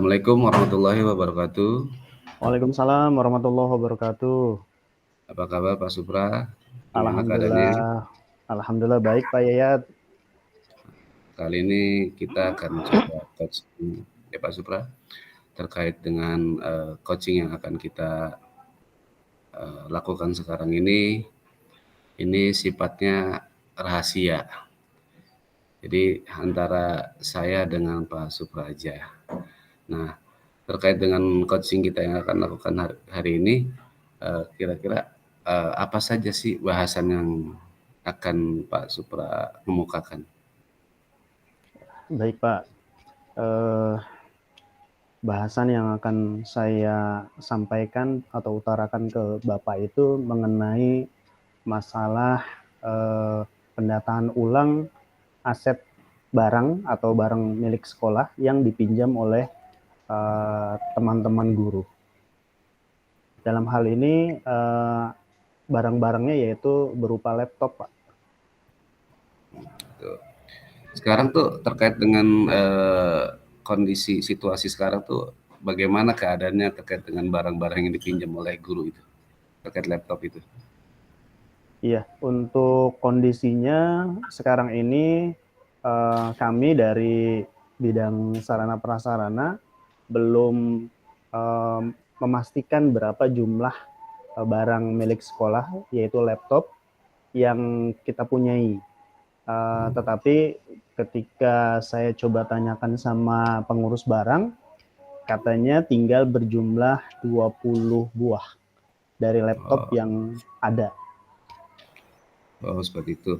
Assalamualaikum warahmatullahi wabarakatuh. Waalaikumsalam warahmatullahi wabarakatuh. Apa kabar Pak Supra? Gimana keadaannya? Alhamdulillah, alhamdulillah baik Pak Yayat. Kali ini kita akan coba coaching ya Pak Supra terkait dengan coaching yang akan kita lakukan sekarang ini. Ini sifatnya rahasia. Jadi antara saya dengan Pak Supra aja. Nah, terkait dengan coaching kita yang akan lakukan hari ini, kira-kira apa saja sih bahasan yang akan Pak Supra kemukakan? Baik Pak, eh, bahasan yang akan saya sampaikan atau utarakan ke Bapak itu mengenai masalah pendataan ulang aset barang atau barang milik sekolah yang dipinjam oleh teman-teman guru. Dalam hal ini barang-barangnya yaitu berupa laptop Pak. Sekarang tuh terkait dengan kondisi situasi sekarang tuh bagaimana keadaannya terkait dengan barang-barang yang dipinjam oleh guru itu, terkait laptop itu? Iya, untuk kondisinya sekarang ini kami dari bidang sarana prasarana belum eh, memastikan berapa jumlah barang milik sekolah, yaitu laptop yang kita punyai. Tetapi ketika saya coba tanyakan sama pengurus barang, katanya tinggal berjumlah 20 buah dari laptop Oh, yang ada. oh seperti itu.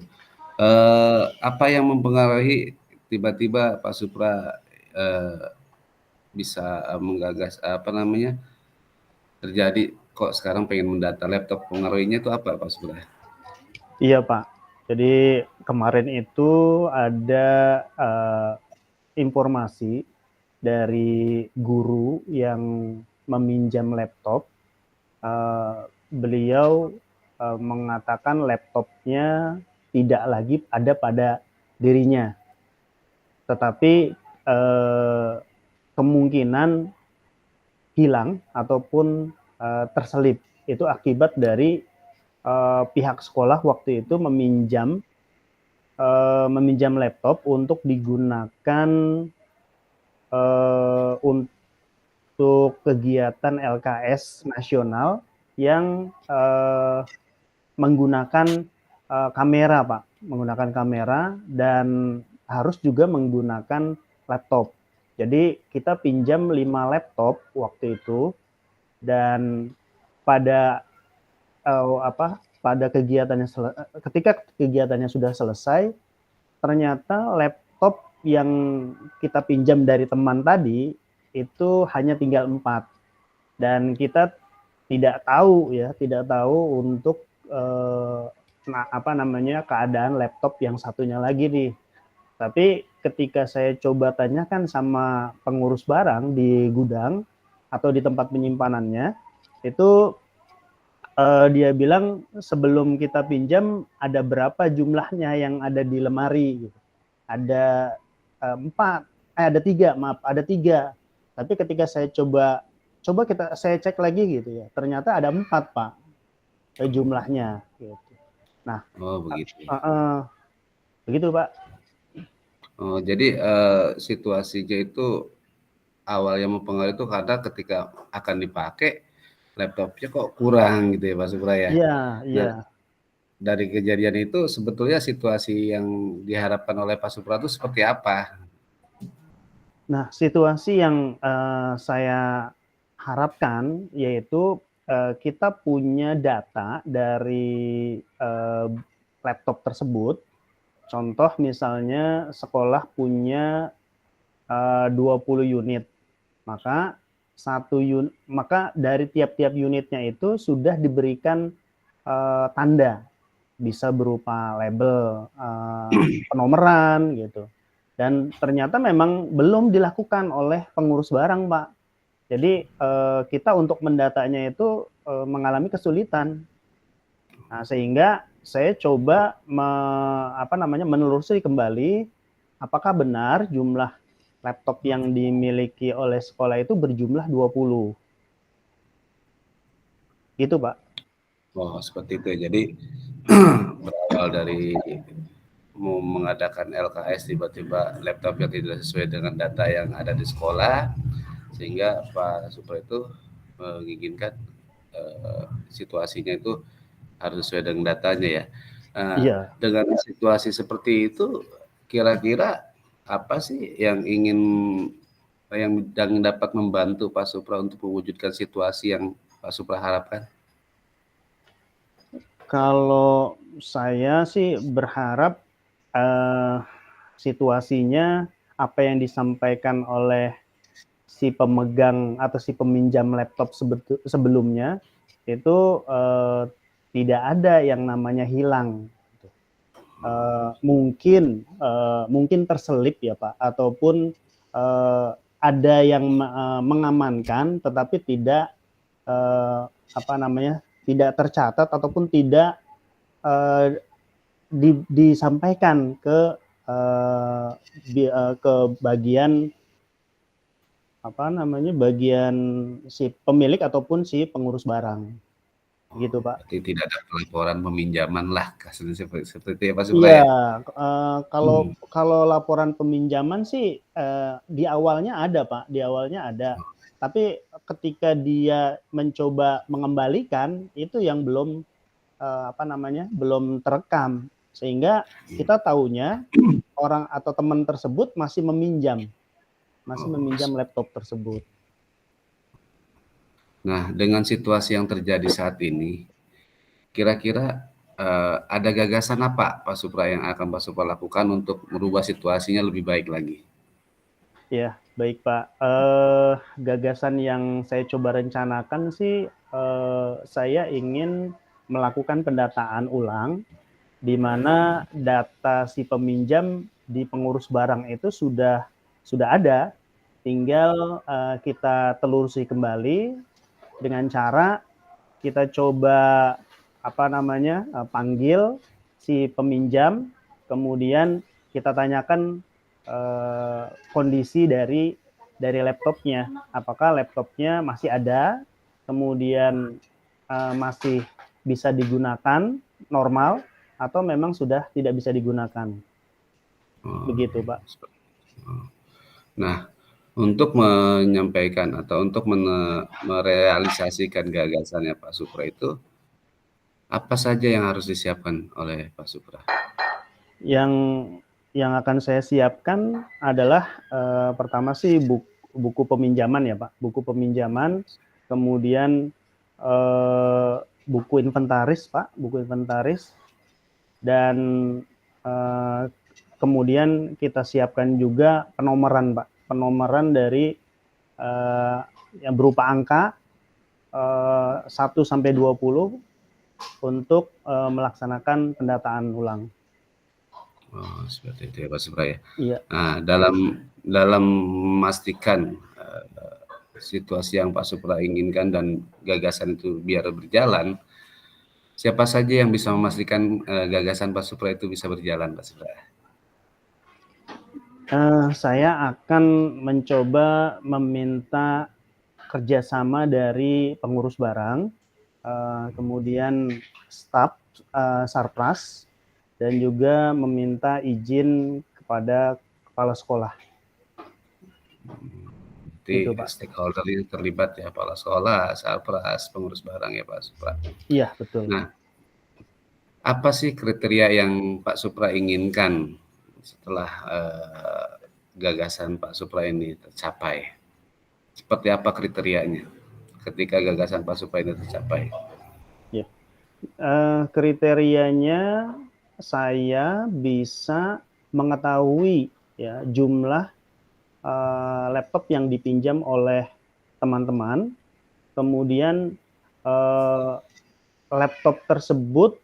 Apa yang mempengaruhi tiba-tiba Pak Supra bisa menggagas apa namanya terjadi kok sekarang pengen mendata laptop, pengaruhnya itu apa Pak Supra? Iya Pak, jadi kemarin itu ada informasi dari guru yang meminjam laptop. Beliau mengatakan laptopnya tidak lagi ada pada dirinya, tetapi kemungkinan hilang ataupun terselip itu akibat dari pihak sekolah waktu itu meminjam laptop untuk digunakan untuk kegiatan LKS nasional yang menggunakan kamera, Pak, menggunakan kamera dan harus juga menggunakan laptop. Jadi kita pinjam 5 laptop waktu itu, dan pada pada ketika kegiatannya sudah selesai, ternyata laptop yang kita pinjam dari teman tadi itu hanya tinggal 4, dan kita tidak tahu untuk keadaan laptop yang satunya lagi nih. Tapi ketika saya coba tanyakan sama pengurus barang di gudang atau di tempat penyimpanannya, itu dia bilang sebelum kita pinjam ada berapa jumlahnya yang ada di lemari gitu. Ada ada tiga. Tapi ketika saya saya cek lagi gitu ya, ternyata ada 4 Pak jumlahnya gitu. Nah, Oh begitu. begitu Pak. Oh jadi situasinya itu awalnya mempengaruhi itu karena ketika akan dipakai laptopnya kok kurang gitu ya Pak Supra ya. Iya, Nah, iya. dari kejadian itu sebetulnya situasi yang diharapkan oleh Pak Supra itu seperti apa? Nah, situasi yang saya harapkan yaitu kita punya data dari laptop tersebut. Contoh misalnya sekolah punya 20 unit, maka maka dari tiap-tiap unitnya itu sudah diberikan tanda, bisa berupa label, penomoran gitu. Dan ternyata memang belum dilakukan oleh pengurus barang, Pak. Jadi kita untuk mendatanya itu mengalami kesulitan. Nah, sehingga saya coba menelusuri kembali apakah benar jumlah laptop yang dimiliki oleh sekolah itu berjumlah 20. Gitu, Pak. Oh, seperti itu ya. Jadi berawal dari mau mengadakan LKS, tiba-tiba laptopnya tidak sesuai dengan data yang ada di sekolah, sehingga Pak Supra itu menginginkan situasinya itu harus sesuai dengan datanya ya. Iya. Dengan situasi seperti itu, kira-kira apa sih yang dapat membantu Pak Supra untuk mewujudkan situasi yang Pak Supra harapkan? Kalau saya sih berharap situasinya apa yang disampaikan oleh si pemegang atau si peminjam laptop sebelumnya itu tidak ada yang namanya hilang. Mungkin terselip ya Pak, ataupun ada yang mengamankan, tetapi tidak tidak tercatat ataupun tidak disampaikan ke bagian bagian si pemilik ataupun si pengurus barang, gitu Pak. Berarti tidak ada pelaporan peminjaman lah, kasusnya seperti apa Supra Iya, ya? kalau laporan peminjaman sih di awalnya ada Pak, di awalnya ada. Tapi ketika dia mencoba mengembalikan itu yang belum belum terekam, sehingga kita tahunya orang atau teman tersebut masih meminjam laptop tersebut. Nah, dengan situasi yang terjadi saat ini, kira-kira ada gagasan apa Pak Supra yang akan Pak Supra lakukan untuk merubah situasinya lebih baik lagi? Ya, baik Pak. Gagasan yang saya coba rencanakan sih, saya ingin melakukan pendataan ulang, di mana data si peminjam di pengurus barang itu sudah ada, tinggal kita telusuri kembali dengan cara kita coba panggil si peminjam, kemudian kita tanyakan kondisi dari laptopnya, apakah laptopnya masih ada, kemudian masih bisa digunakan normal, atau memang sudah tidak bisa digunakan. Begitu Pak. Nah, untuk menyampaikan atau untuk merealisasikan gagasannya Pak Supra itu, apa saja yang harus disiapkan oleh Pak Supra? Yang akan saya siapkan adalah pertama sih buku peminjaman ya Pak, buku peminjaman, kemudian buku inventaris Pak, buku inventaris, dan kemudian kita siapkan juga penomoran Pak, penomoran dari yang berupa angka 1 sampai 20 untuk melaksanakan pendataan ulang. Oh, seperti itu ya Pak Supra ya. Iya. Nah, dalam memastikan situasi yang Pak Supra inginkan dan gagasan itu biar berjalan, siapa saja yang bisa memastikan gagasan Pak Supra itu bisa berjalan, Pak Supra? Saya akan mencoba meminta kerjasama dari pengurus barang, kemudian staf Sarpras, dan juga meminta izin kepada kepala sekolah. Jadi stakeholder ini terlibat ya, kepala sekolah, Sarpras, pengurus barang ya Pak Supra. Iya, betul. Nah, apa sih kriteria yang Pak Supra inginkan setelah gagasan Pak Supra ini tercapai? Seperti apa kriterianya ketika gagasan Pak Supra ini tercapai? Ya. Kriterianya saya bisa mengetahui ya jumlah laptop yang dipinjam oleh teman-teman, kemudian laptop tersebut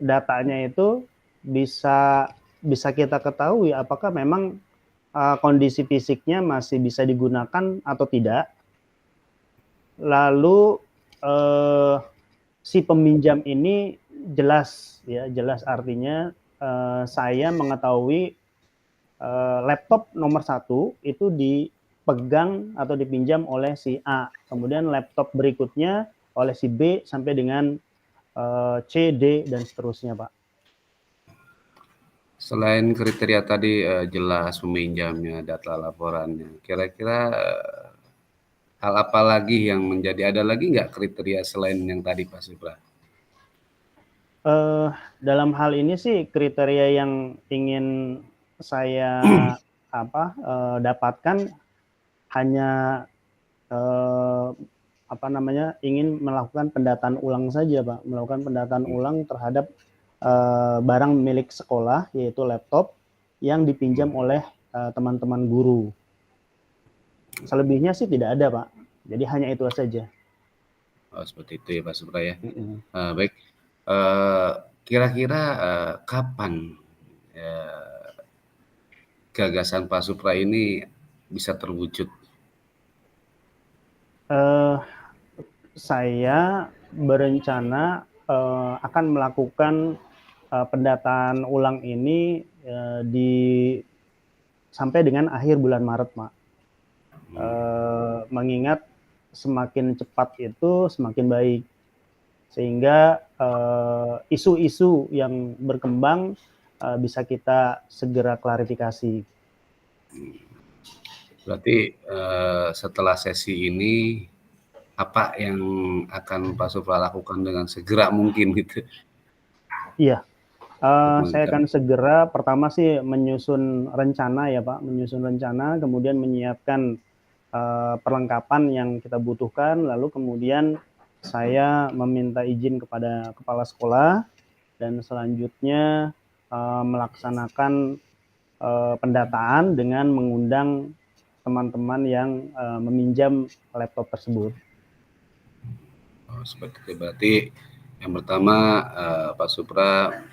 datanya itu bisa kita ketahui apakah memang kondisi fisiknya masih bisa digunakan atau tidak. Lalu si peminjam ini jelas artinya saya mengetahui laptop nomor 1 itu dipegang atau dipinjam oleh si A, kemudian laptop berikutnya oleh si B sampai dengan C, D, dan seterusnya, Pak. Selain kriteria tadi jelas peminjamnya, data laporannya, kira-kira hal apa lagi yang ada lagi nggak kriteria selain yang tadi Pak Supra? Dalam hal ini sih kriteria yang ingin saya dapatkan hanya ingin melakukan pendataan ulang saja, Pak. Melakukan pendataan ulang terhadap barang milik sekolah, yaitu laptop yang dipinjam oleh teman-teman guru. Selebihnya sih tidak ada, Pak. Jadi hanya itu saja. Oh, seperti itu ya Pak Supra ya. Baik, kira-kira kapan gagasan Pak Supra ini bisa terwujud? Saya berencana akan melakukan pendataan ulang ini sampai dengan akhir bulan Maret, Pak. Mengingat semakin cepat itu semakin baik, sehingga isu-isu yang berkembang bisa kita segera klarifikasi. Berarti setelah sesi ini apa yang akan Pak Supra lakukan dengan segera mungkin gitu? Iya, saya akan segera pertama sih menyusun rencana ya Pak, menyusun rencana, kemudian menyiapkan perlengkapan yang kita butuhkan, lalu kemudian saya meminta izin kepada kepala sekolah dan selanjutnya melaksanakan pendataan dengan mengundang teman-teman yang meminjam laptop tersebut. Oh, seperti itu. Berarti yang pertama Pak Supra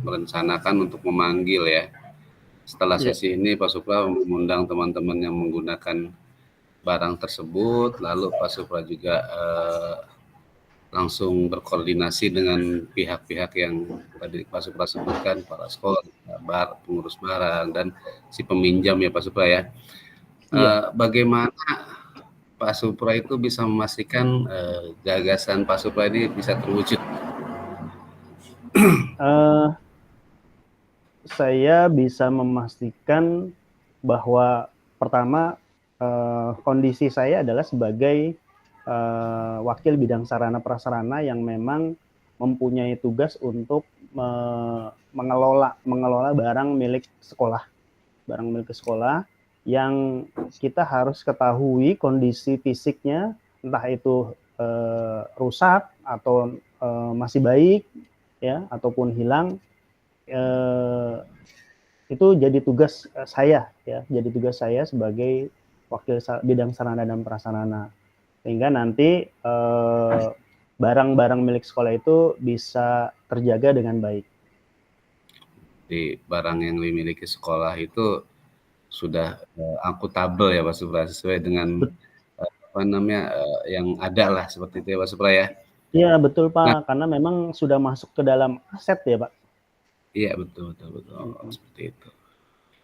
merencanakan untuk memanggil ya. Setelah sesi ini Pak Supra mengundang teman-teman yang menggunakan barang tersebut, lalu Pak Supra juga langsung berkoordinasi dengan pihak-pihak yang tadi Pak Supra sebutkan, para sekolah, pengurus barang, dan si peminjam ya Pak Supra ya. Bagaimana Pak Supra itu bisa memastikan gagasan Pak Supra ini bisa terwujud? Saya bisa memastikan bahwa pertama kondisi saya adalah sebagai wakil bidang sarana prasarana yang memang mempunyai tugas untuk mengelola barang milik sekolah, yang kita harus ketahui kondisi fisiknya, entah itu rusak atau masih baik ya ataupun hilang. Itu jadi tugas saya ya, jadi tugas saya sebagai wakil bidang sarana dan prasarana, sehingga nanti barang-barang milik sekolah itu bisa terjaga dengan baik. Di barang yang dimiliki sekolah itu sudah akuntabel ya Pak Supra, sesuai dengan yang ada lah, seperti itu ya Pak Supra ya. Iya betul Pak, karena memang sudah masuk ke dalam aset ya Pak. Iya betul, seperti itu.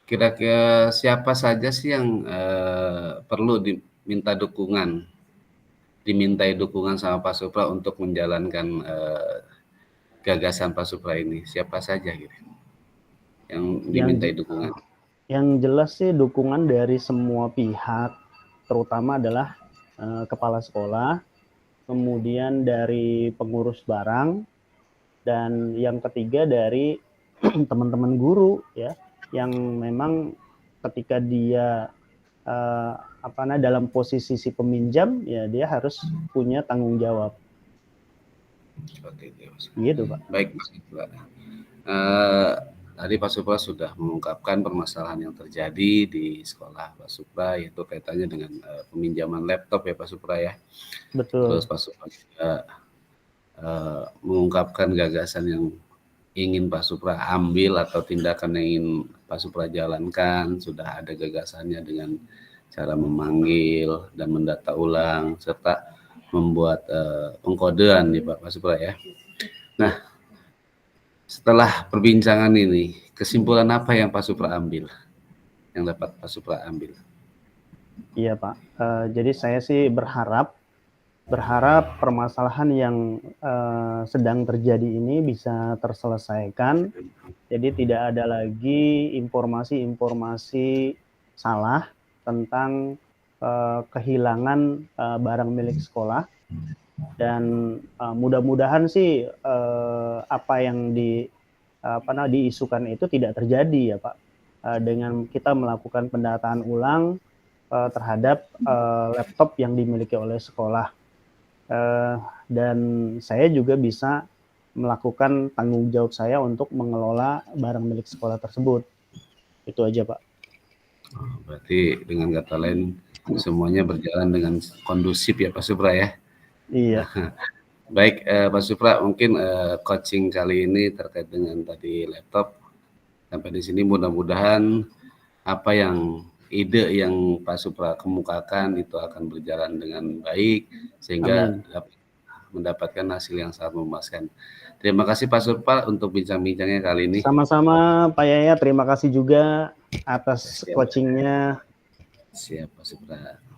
Kira-kira siapa saja sih yang perlu dimintai dukungan sama Pak Supra untuk menjalankan gagasan Pak Supra ini? Siapa saja gitu yang dimintai dukungan? Yang jelas sih dukungan dari semua pihak, terutama adalah kepala sekolah, kemudian dari pengurus barang, dan yang ketiga dari teman-teman guru ya, yang memang ketika dia dalam posisi si peminjam ya dia harus punya tanggung jawab. Seperti itu, Mas. Gitu Pak. Baik Mas Supra. Tadi Pak Supra sudah mengungkapkan permasalahan yang terjadi di sekolah Pak Supra, yaitu kaitannya dengan peminjaman laptop ya Pak Supra ya. Betul. Terus Pak Supra juga mengungkapkan gagasan yang ingin Pak Supra ambil atau tindakan yang ingin Pak Supra jalankan, sudah ada gagasannya dengan cara memanggil dan mendata ulang serta membuat pengkodean nih Pak Supra ya. Nah, setelah perbincangan ini, kesimpulan apa yang Pak Supra ambil? Yang dapat Pak Supra ambil? Iya Pak, jadi saya sih berharap permasalahan yang sedang terjadi ini bisa terselesaikan. Jadi tidak ada lagi informasi-informasi salah tentang kehilangan barang milik sekolah. Dan mudah-mudahan sih apa yang diisukan itu tidak terjadi ya Pak. Dengan kita melakukan pendataan ulang terhadap laptop yang dimiliki oleh sekolah. Dan saya juga bisa melakukan tanggung jawab saya untuk mengelola barang milik sekolah tersebut. Itu aja Pak. Berarti dengan kata lain semuanya berjalan dengan kondusif ya Pak Supra ya? Iya. Baik Pak Supra, mungkin coaching kali ini terkait dengan tadi laptop sampai di sini, mudah-mudahan apa yang ide yang Pak Supra kemukakan itu akan berjalan dengan baik sehingga dapat mendapatkan hasil yang sangat memuaskan. Terima kasih Pak Supra untuk bincang-bincangnya kali ini. Sama-sama Pak Yaya, terima kasih juga atas coachingnya. Siap Pak Supra.